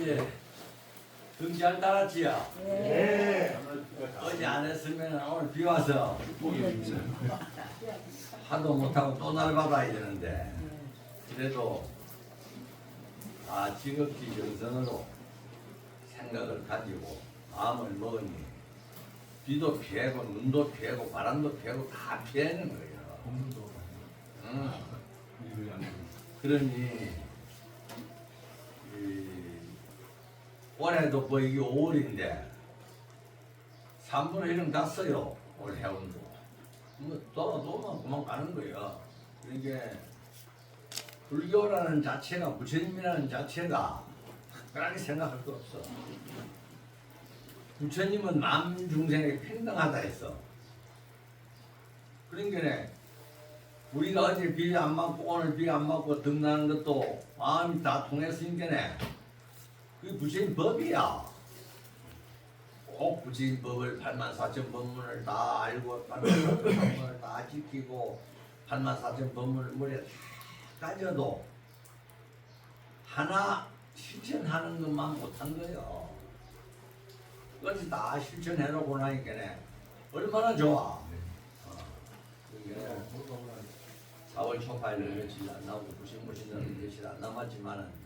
어제 등 잘 달았지요? 네. 어제 안 했으면 오늘 비 와서 하도 못하고 또 날 받아야 되는데 그래도 지극히 정성으로 생각을 가지고 마음을 먹으니 비도 피하고 눈도 피하고 바람도 피하고 다 피하는 거예요. 그러니 올해도 뭐 이게 5월인데 3분의 1은 갔어요. 올 해운도. 뭐 또 그만 가는 거예요. 그러니까 불교라는 자체가, 부처님이라는 자체가 특별하게 생각할 거 없어. 부처님은 만중생에 평등하다 했어. 그러니까 우리가 어제 비 안 맞고 오늘 비 안 맞고 등 나는 것도 마음이 다 통했으니까 그게 부처님 법이야. 꼭 부처님 법을 84,000 법문을 다 알고 84,000 법문을 다 지키고 84,000 법문을 머리에 다 가져도 하나 실천하는 것만 못한 거예요. 그것이 다 실천해놓고 나니까 얼마나 좋아. 4월 초파일은 며칠 안 나오고 무신무신은 며칠 안 남았지만은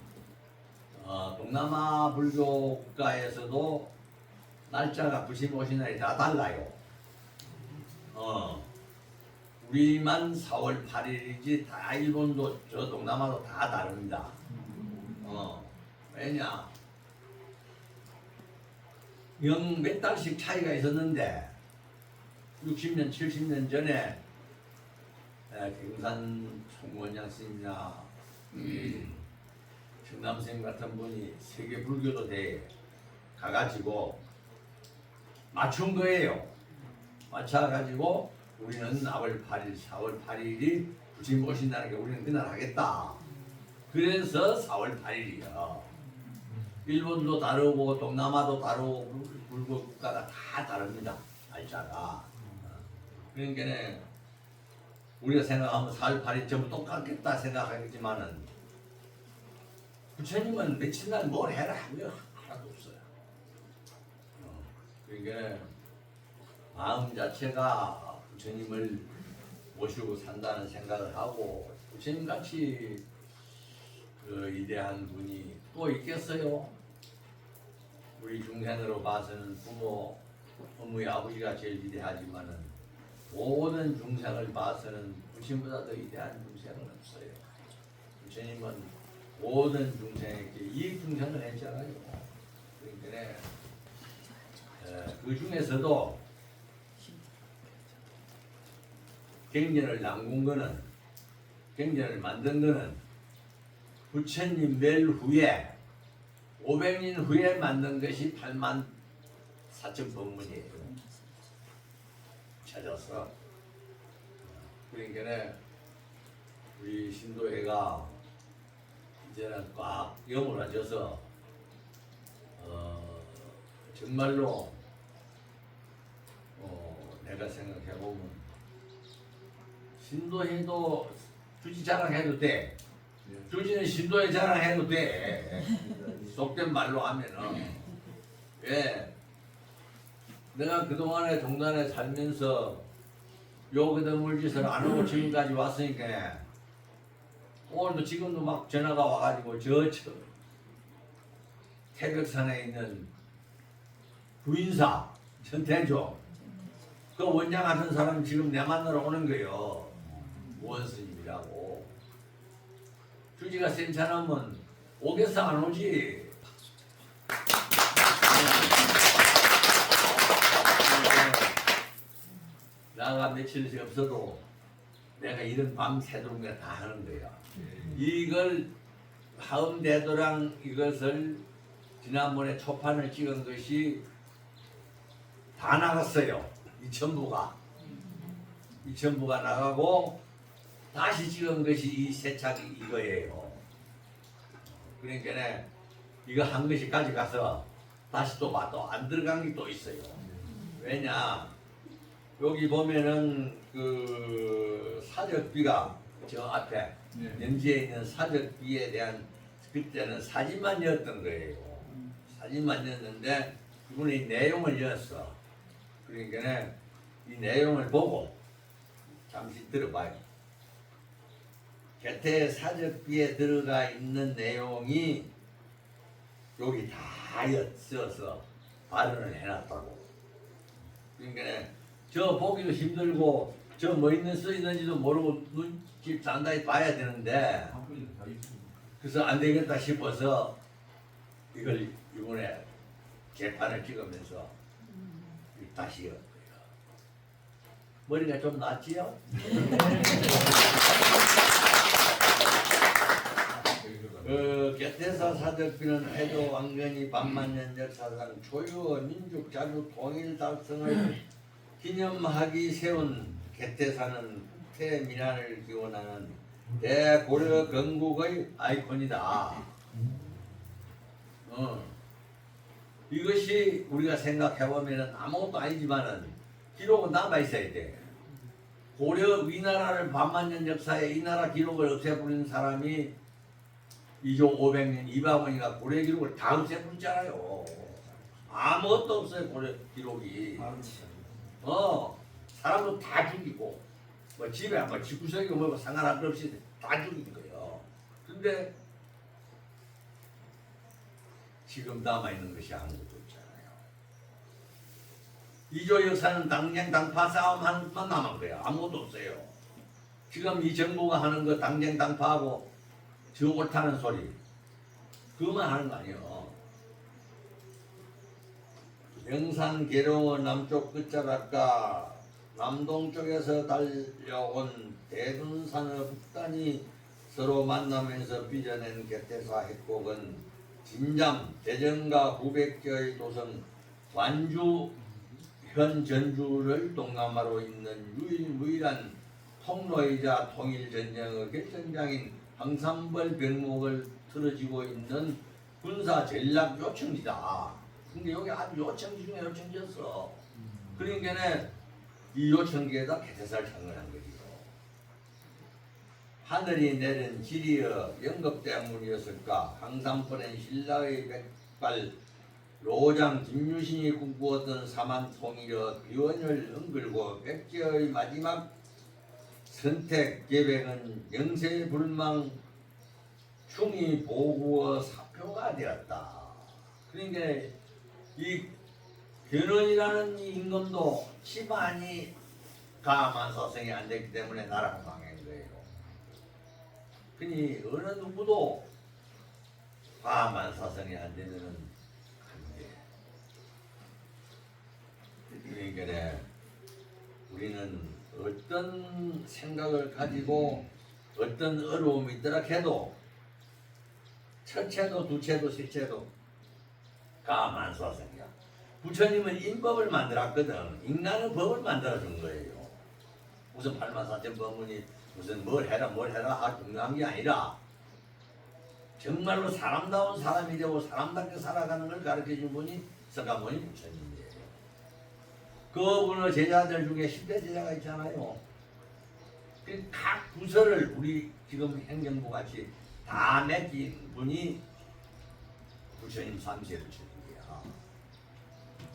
동남아 불교 국가에서도 날짜가 부심 오신 날이 다 달라요. 우리만 4월 8일이지 다 일본도 저 동남아도 다 다릅니다. 왜냐? 영 몇 달씩 차이가 있었는데 60년, 70년 전에 경산 총원장 스님이나 정남생 같은 분이 세계 불교도 대회에 가가지고 맞춘 거예요. 맞춰가지고 우리는 4월 8일이 부처님 오신다는 게 우리는 그날 하겠다. 그래서 4월 8일이야. 일본도 다르고 동남아도 다르고 불교 국가가 다 다릅니다. 날짜가. 그러니까 우리가 생각하면 4월 8일 전부 똑같겠다 생각하겠지만은 부처님은 며칠 날 뭘 해라 하면 하나도 없어요. 그러니까 마음 자체가 부처님을 모시고 산다는 생각을 하고 부처님 같이 그 위대한 분이 또 있겠어요? 우리 중생으로 봐서는 부모, 어머니, 아버지가 제일 위대하지만은 모든 중생을 봐서는 부처님보다 더 위대한 중생은 없어요. 부처님은 모든 중생에게 이 중생을 했잖아요. 그러니까 그 중에서도 경전을 남군 거는, 경전을 만든 거는 부처님 멸 후에 500년 후에 만든 것이 84,000 법문이에요. 찾아서. 그러니까 우리 신도회가 이제는 꽉 여물어져서 정말로 내가 생각해보면 신도회도 주지 자랑해도 돼. 주지는 신도회 자랑해도 돼. 속된 말로 하면은. 왜? 내가 그동안에 동단에 살면서 요거든 짓을 안 하고 지금까지 왔으니까 오늘도 지금도 막 전화가 와가지고 저 태백산에 있는 부인사 전태조 그 원장 같은 사람 지금 내 만나러 오는 거예요. 무원스님이라고. 주지가 센찮으면 오겠어 안 오지. 나가 며칠 없어도 내가 이런 밤 새도록 내가 다 하는 거야. 이걸 하음대도랑 이것을 지난번에 초판을 찍은 것이 다 나갔어요. 2,000부가 나가고 다시 찍은 것이 이 새 책이 이거예요. 그러니까 이거 한 것이 가져가서 다시 또 봐도 안 들어간 게 또 있어요. 왜냐? 여기 보면은 그 사적비가 저 앞에 연지에 있는 사적비에 대한 그때는 사진만이었던 거예요. 사진만 였는데 이분이 내용을 였어. 그러니까 이 내용을 보고 잠시 들어봐요. 개태 사적비에 들어가 있는 내용이 여기 다 엿어서 발언을 해놨다고. 그러니까 저 보기도 힘들고 저 뭐 있는 써 있는지도 모르고 눈치 단단히 봐야 되는데 그래서 안 되겠다 싶어서 이걸 이번에 재판을 찍으면서 다시 였고요. 머리가 좀 낫지요? 개태사 사적비는 해도 왕건이 반만년적 사상 초유어 민족 자주 통일 달성을 기념하기 세운 개태사는 국태 민안을 기원하는 대고려 건국의 아이콘이다. 이것이 우리가 생각해보면 아무것도 아니지만은 기록은 남아있어야 돼. 고려 위나라를 반만년 역사에 이 나라 기록을 없애버린 사람이 이종 500년 이방원이가 고려 기록을 다 없애버렸잖아요. 아무것도 없어요. 고려 기록이. 사람도 다 죽이고 뭐 집에 뭐 집구석이 뭐 상관없이 다 죽인 거예요. 근데 지금 남아있는 것이 아무것도 없잖아요. 이조 역사는 당쟁 당파 싸움 하는 것만 남은 거예요. 아무것도 없어요. 지금 이 정부가 하는 거 당쟁 당파하고 저 옳다는 소리 그것만 하는 거 아니에요. 영산 계룡의 남쪽 끝자락과 남동쪽에서 달려온 대둔산의 북단이 서로 만나면서 빚어낸 개태사 핵곡은 진잠, 대전과 후백제의 도성 완주, 현 전주를 동남아로 잇는 유일무이한 통로이자 통일전쟁의 결정장인 황산벌 병목을 틀어지고 있는 군사 전략 요청지다. 근데 여기 아주 요청지 중에 요청지였어. 그러니까 이 요청지에다 개태사를 창건한 거지요. 하늘이 내린 지리여 영겁 때문이었을까. 황산벌은 신라의 백발 로장 김유신이 꿈꾸었던 사만통일의 비원을 은글고 백제의 마지막 선택 계획은 영세불망 충이 보구의 사표가 되었다. 그러니까 이 견훤이라는 이 임금도 집안이 가만 사성이 안 됐기 때문에 나라가 망한 거예요. 그니 어느 누구도 가만 사성이 안 되면은 안 돼. 그러니까 우리는 어떤 생각을 가지고 어떤 어려움이 있더라 해도 첫째도 두째도 셋째도 가만사성이야. 부처님은 인법을 만들었거든. 인간의 법을 만들어준 거예요. 무슨 84,000 법문이 무슨 뭘 해라 중요한 게 아니라 정말로 사람다운 사람이 되고 사람답게 살아가는 걸 가르쳐준 분이 석가모니 부처님이에요. 그분의 제자들 중에 10대 제자가 있잖아요. 각 부서를 우리 지금 행정부 같이 다 맡긴 분이 부처님 3세 부처님이야.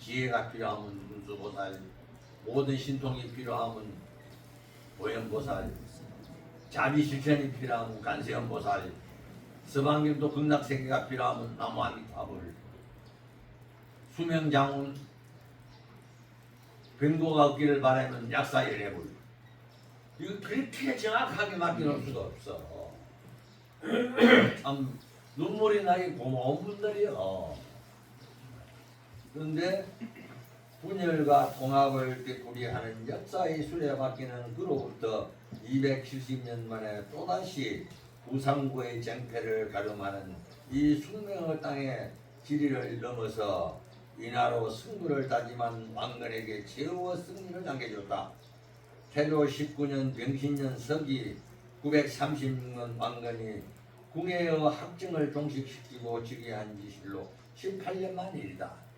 지혜가 필요하면 문수보살, 모든 신통이 필요하면 보현보살, 자비실천이 필요하면 간세음보살, 서방김도 극락세계가 필요하면 나무아미타불, 수명장운, 병고가 없기를 바라면 약사열애불. 이거 그렇게 정확하게 맡겨놓을 수가 없어. 참 눈물이 나게 고마운 분들이요. 그런데 분열과 통합을 되풀이하는 역사의 수레바퀴는 그로부터 270년 만에 또다시 부상구의 쟁패를 가름하는 이 숙명의 땅에 지리를 넘어서 인하로 승부를 다짐한 왕건에게 최후의 승리를 안겨줬다. 태조 19년 병신년 서기 936년 왕건이 궁예의 학증을 종식시키고 즉위한 지실로 18년 만 일이다.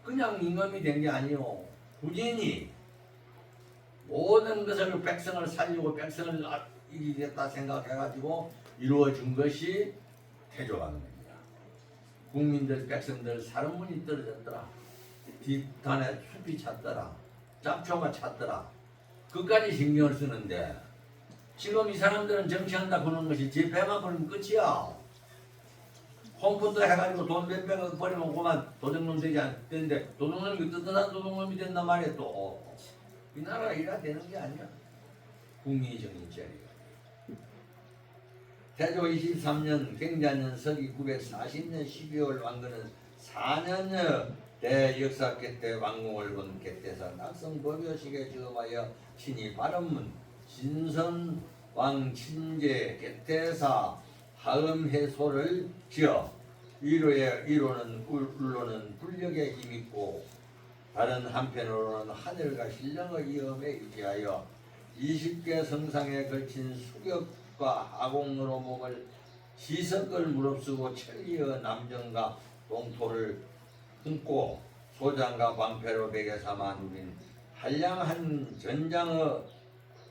그냥 임금이 된 게 아니요. 부진이 모든 것을 백성을 살리고 백성을 이기겠다 생각해가지고 이루어진 것이 태조 왕건이야. 국민들 백성들 사람문이 떨어졌더라. 뒷단에 숲이 찼더라. 잡초가 찼더라. 그까지 신경을 쓰는데 지금 이 사람들은 정치한다 그러는 것이 제 배만 버리면 끝이야. 홍보도 해가지고 돈 몇백억 버리면 그만 도둑놈 되지 않는데 도둑놈이 뜯어난 도둑놈이 된단 말이야 또. 이 나라가 이래야 되는 게 아니야. 국민이 정신 차리고. 태조 23년 경자년 서기 940년 12월 왕건은 4년여 대역사 객대 왕궁을 본 객대사 낙성법요식에 지음하여 친히 발언문 진선왕 친제 객대사 하음해소를 지어 위로는 울로는 불력에 힘있고 다른 한편으로는 하늘과 신령의 위엄에 의지하여 20개 성상에 걸친 수격과 하공으로 몸을 시석을 무릅쓰고 천리의 남정과 동토를 품고 소장과 방패로 베개 삼아 누린 한량한 전장의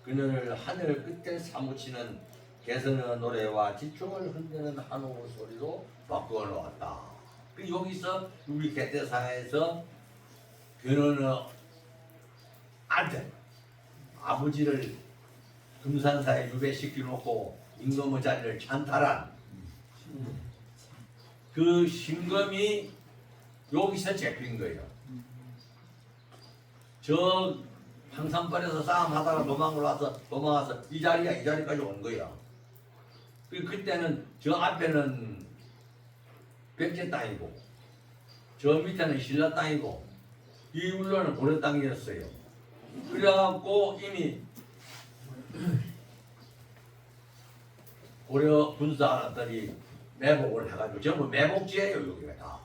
그늘을 하늘 끝에 사무치는 개선의 노래와 지총을 흔드는 한옥의 소리로 바꾸어 놓았다. 그 여기서 우리 개태사에서 견훤의 아들 아버지를 금산사에 유배시켜 놓고 임금의 자리를 찬탈한 그 신검이 여기서 잡힌 거예요. 저 황산벌에서 싸움하다가 도망와서 이 자리까지 온 거야. 그때는 저 앞에는 백제 땅이고 저 밑에는 신라 땅이고 이 울로는 고려 땅이었어요. 그래갖고 이미 고려 군사들이 매복을 해가지고 전부 매복지예요. 여기가 다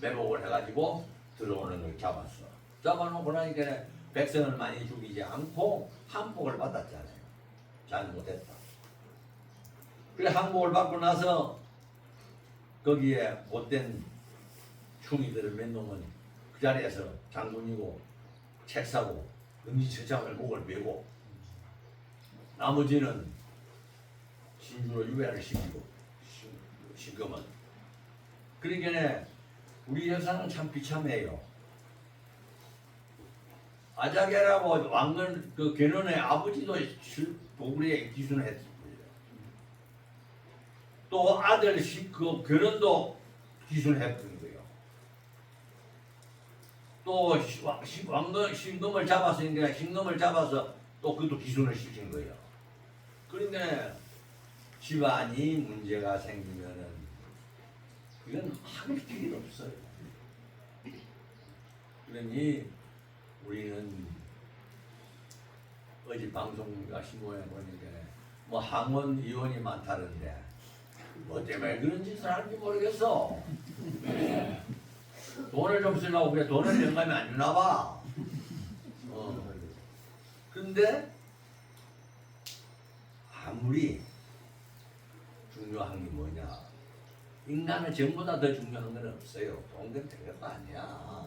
매복을 해가지고 들어오는 걸 잡았어. 잡아놓고 나니까 백성을 많이 죽이지 않고 항복을 받았잖아요. 잘못했다. 그래 항복을 받고 나서 거기에 못된 충이들을 몇 놈은 그 자리에서 장군이고 책 사고 음지처장을 목을 메고 나머지는 진주로 유배를 시키고 신금은 그러니까 우리 역사는 참 비참해요. 아자개라고 왕건 그 견훤의 아버지도 도구리에 기순을 했어요. 또 아들 그 견훤도 기순을 했던 거예요. 또 왕건 신금을 잡았으니까 신금을 잡아서 또 그것도 기순을 시킨 거예요. 그런데 집안이 문제가 생기면은 이건 하길 길이 없어요. 그러니 우리는 어제 방송과 신고에 보니까 뭐 항원 의원이 많다는데 뭐 때문에 그런 짓을 하는지 모르겠어. 돈을 좀 쓰려고 그래. 돈을 영감이 안 주나 봐. 근데 아무리 중요한 게 뭐냐, 인간은 전보다 더 중요한 건 없어요. 돈은 별거 아니야.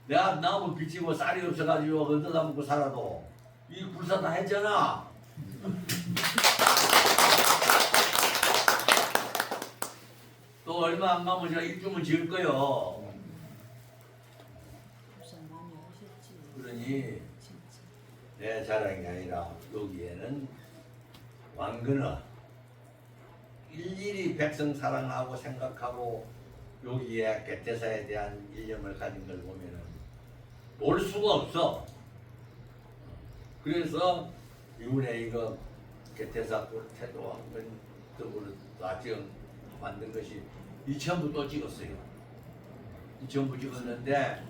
내가 나무 비치고 쌀이 없어가지고 얻어다 먹고 살아도 이 불사 다 했잖아. 또 얼마 안 가면 제가 입주문 지을 거요. 그러니 내 자랑이 아니라 여기에는 왕건은 일일이 백성 사랑하고 생각하고 여기에 개태사에 대한 일념을 가진 걸 보면은 볼 수가 없어. 그래서 이번에 이거 개태사 태도 왕건 등으로 나지금 만든 것이 2,000부 또 찍었어요. 2,000부 찍었는데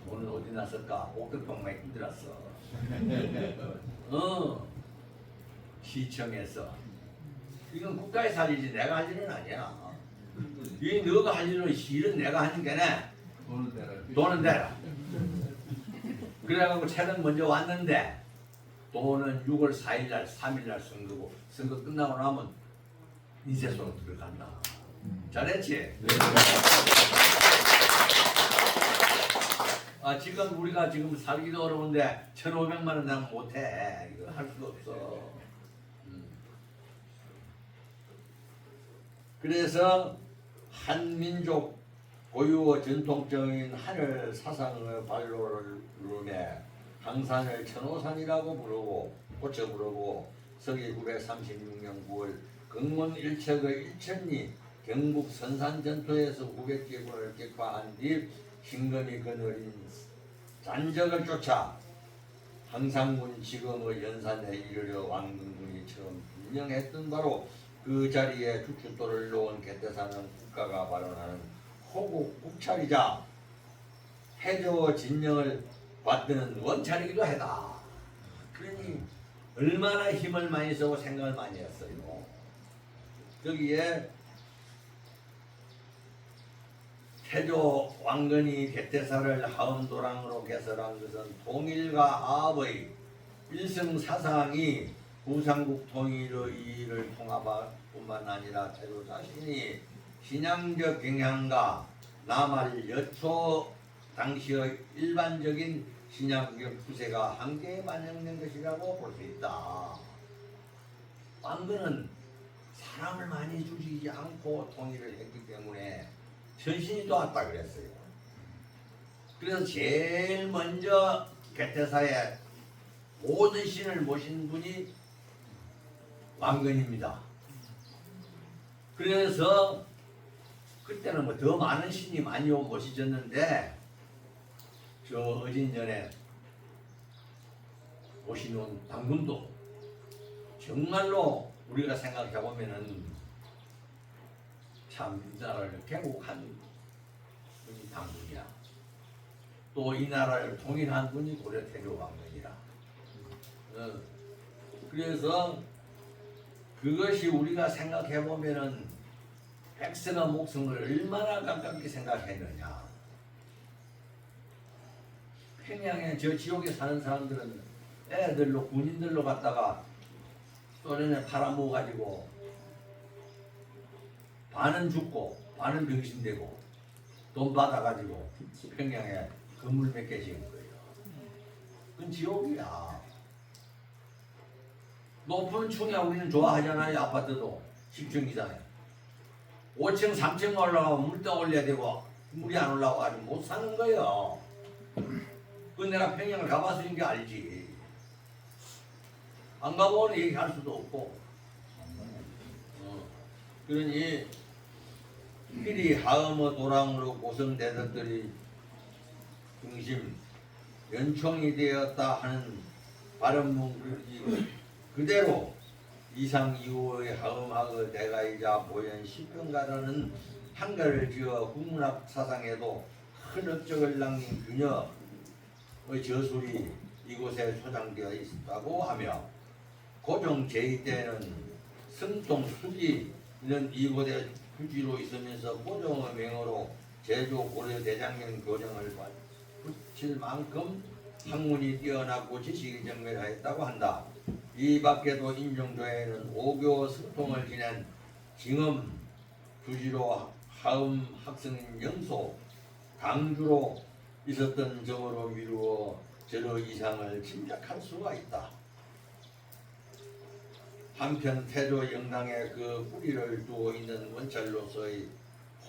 오늘 어디 났을까? 옥덕동에 힘들었어. 시청에서. 이건 국가의 사실이지 내가 할 일은 아니야. 이 너가 할 일은 일은 내가 하는 게네. 돈은 내라. 그래가지고 책은 먼저 왔는데 돈은 6월 4일날 3일날 선거고 선거 끝나고 나면 인쇄소로 들어간다. 잘했지? 네. 지금 우리가 지금 살기도 어려운데 1,500만 원 내면 못해. 이거 할 수가 없어. 그래서 한민족 고유의 전통적인 하늘 사상의 발로를 누르며 항산을 천호산이라고 부르고 고쳐 부르고 서기 936년 9월 경문 일척의 일천리 경북 선산 전투에서 900개군을 격파한 뒤 신금이 거느린 잔적을 쫓아 항상군 지금의 연산에 이르러 왕근군이 처음 분명했던 바로 그 자리에 주춧돌을 놓은 개태사는 국가가 발언하는 호국 국찰이자 해저 진영을 받드는 원찰이기도 하다. 그러니 얼마나 힘을 많이 쓰고 생각을 많이 했어요. 여기에 태조 왕건이 개태사를 하음도랑으로 개설한 것은 통일과 화합의 일성사상이 부삼국 통일의 이의를 통합할 뿐만 아니라 태조 자신이 신앙적 경향과 남할 여초 당시의 일반적인 신앙적 추세가 한계에 반영된 것이라고 볼 수 있다. 왕건은 사람을 많이 죽이지 않고 통일을 했기 때문에 전신이 도왔다 그랬어요. 그래서 제일 먼저 개태사에 모든 신을 모신 분이 왕건입니다. 그래서 그때는 뭐 더 많은 신이 많이 모시졌는데 저 어진전에 모시는 당군도 정말로 우리가 생각해 보면은 참 이 나라를 개국한 분이 당군이야. 또 이 나라를 통일한 분이 고려 태조 왕건이라. 그래서 그것이 우리가 생각해 보면은 백성의 목숨을 얼마나 가깝게 생각했느냐. 평양에 저 지옥에 사는 사람들은 애들로 군인들로 갔다가 소련에 팔아먹어가지고 반은 죽고 반은 병신되고 돈 받아가지고 평양에 건물 몇 개 지은 거예요. 그건 지옥이야. 높은 층에 우리는 좋아하잖아요. 아파트도 10층 이상에 5층 3층 올라가면 물 떠올려야 되고 물이 안 올라와가지고 못 사는 거예요. 그건 내가 평양을 가봤으니까 알지. 안 가보면 얘기할 수도 없고. 그러니 필히 하음의 도랑으로 고성대덕들이 중심 연총이 되었다 하는 발언문 그대로 이상 이후의 하음학의 대가이자 보현 시평가라는 한가를 지어 국문학 사상에도 큰 업적을 남긴 균여의 저술이 이곳에 소장되어 있다고 하며 고종 제2 때는 승통 수지는 이곳에 주지로 있으면서 고종의 명으로 제조 고려 대장경 교정을 붙일 만큼 학문이 뛰어나고 지식이 정밀하였다고 한다. 이 밖에도 인종조에는 오교 승통을 지낸 징엄 주지로 하음 학생인 영소 강주로 있었던 점으로 미루어 저러 이상을 짐작할 수가 있다. 한편 태조 영당에 그 뿌리를 두고 있는 원찰로서의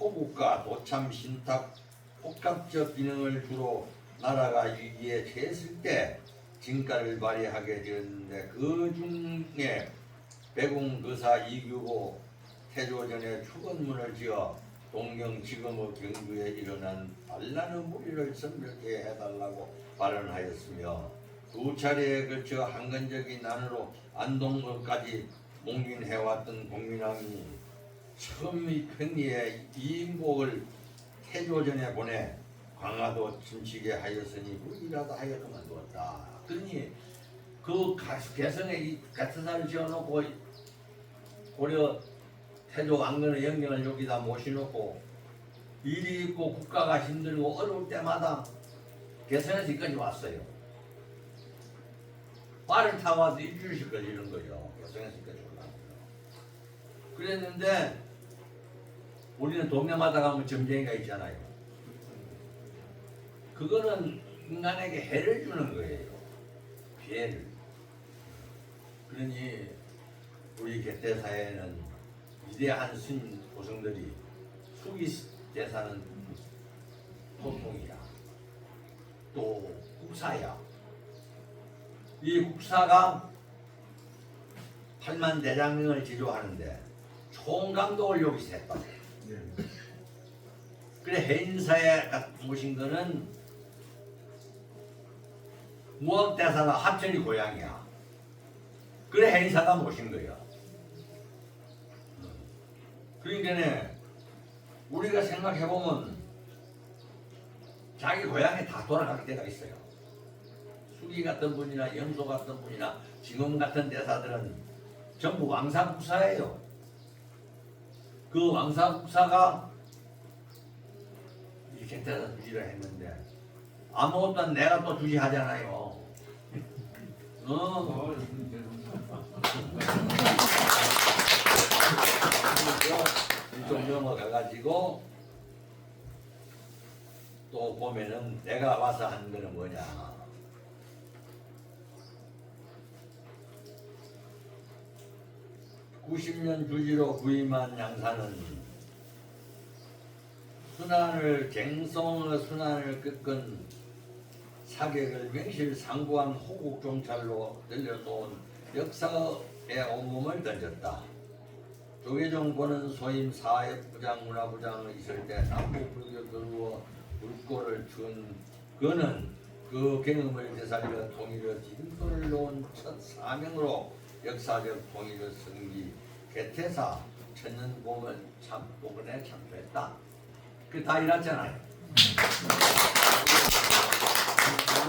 호국과 도참 신탁 복합적 기능을 주로 나라가 위기에 처했을 때 진가를 발휘하게 되었는데 그 중에 배공거사 이규고 태조전에 축원문을 지어 동경 지금의 경주에 일어난 반란의 무리를 선별케 해달라고 발언하였으며 두 차례에 걸쳐 한건적인 난으로 안동까지 몽gin해왔던 공민왕이 처음 이 편리에 이인곡을 태조전에 보내 광화도 침치게 하였으니 무기라도 하여 그만두었다. 그러니 그 개성에 이 개태사를 지어놓고 고려 태조 왕건의 영경을 여기다 모셔놓고 일이 있고 국가가 힘들고 어려울 때마다 개성에서 여기까지 왔어요. 말을 타고 와서 일주일씩 걸리는 거예요. 개성에서 여기까지 올라온 거예요. 그랬는데 우리는 동네마다 가면 점쟁이가 있잖아요. 그거는 인간에게 해를 주는 거예요. 피해를. 그러니 우리 개태사에는 위대한 스님 고성들이 수기 대사는 소통이야. 또 국사야. 이 국사가 8만 대장경을 지도하는데 총감독을 여기서 했다. 그래 해인사에 모신 거는 무학대사가 합천이 고향이야. 그래 해인사가 모신 거야. 그러니까 우리가 생각해보면 자기 고향에 다 돌아갈 때가 있어요. 수기 같은 분이나 영소 같은 분이나 징엄 같은 대사들은 전부 왕사국사예요. 그 왕사국사가 이렇게 대사 주지를 했는데 아무것도 안 내가 또 주지하잖아요. 이쪽 넘어가가지고 또 보면은 내가 와서 한 거는 뭐냐. (90년) 주지로 부임한 양사는 순환을 갱성의 순환을 꺾은 사객을 명실상부한 호국 종찰로 늘려놓은 역사의 온몸을 던졌다. 조계종 권은 소임 사회부장 문화부장이 있을 때 남북불교 들고 물꼬를 준 그는 그 경험을 되살려 통일의 진도를 놓은 첫 사명으로 역사적 통일의 성기 개태사 천년봉을 복원에 참조했다. 그 다 이랬잖아요.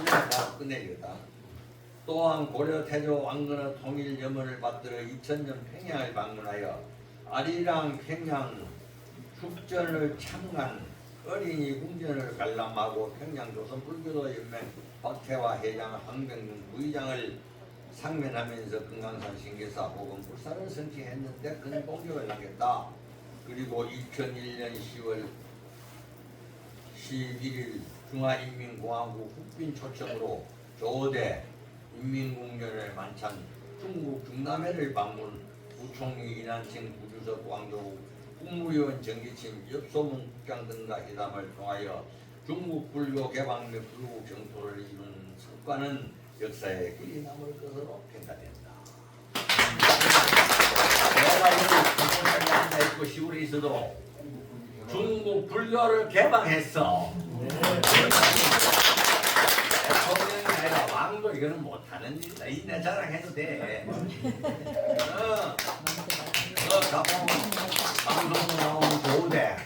다 끝내겠다. 또한 고려 태조 왕건의 통일 염원을 받들어 2000년 평양을 방문하여 아리랑 평양 축전을 참관 어린이 궁전을 관람하고 평양 조선 불교도 연맹 박태화 회장 황병준 부의장을 상면하면서 금강산 신계사 복음 불사를 선취했는데 큰 공격을 남겼다. 그리고 2001년 10월 11일 중화인민공화국 국빈 초청으로 조대 인민공연을 만찬 중국 중남해를 방문 부총리 이난칭 부주석 광저우 국무위원 정기침 엽소문 국장 등과 회담을 통하여 중국 불교 개방 및 불국 정토를 이룬 성과는 역사에 길이 남을 것으로 평가된다. 내가 여기 공공장에 앉아있고 시골에 있어도 중국 불교를 개방했어. 대통령이 아니라 왕도 이거는 못하는 일이다. 내 자랑해도 돼. 가보면 방송 나오는 조대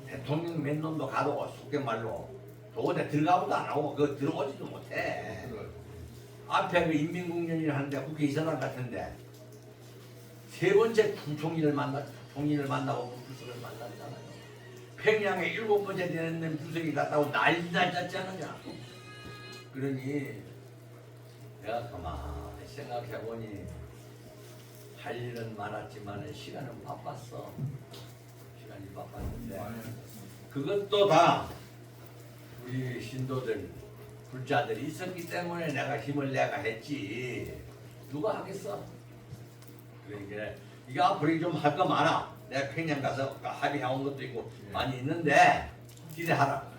대통령 몇 놈도 가도 속된말로 조대 들어가고도 안 하고 그거 들어오지도 못해. 앞에 그 인민공연을 하는데 국회의사당 같은데 세 번째 총리를 만나고 부수석을 만났잖아요. 평양에 7번째 되는 부석이 갔다고 난리 났잖아요. 그러니 내가 가만히 생각해보니 할 일은 많았지만 시간은 바빴어. 시간이 바빴는데 그것도 다 우리 신도들 불자들이 있었기 때문에 내가 힘을 내가 했지. 누가 하겠어? 그러니까 이거 앞으로 좀 할 거 많아. 내가 평양 가서 합의해온 것도 있고 많이 있는데 기대하라.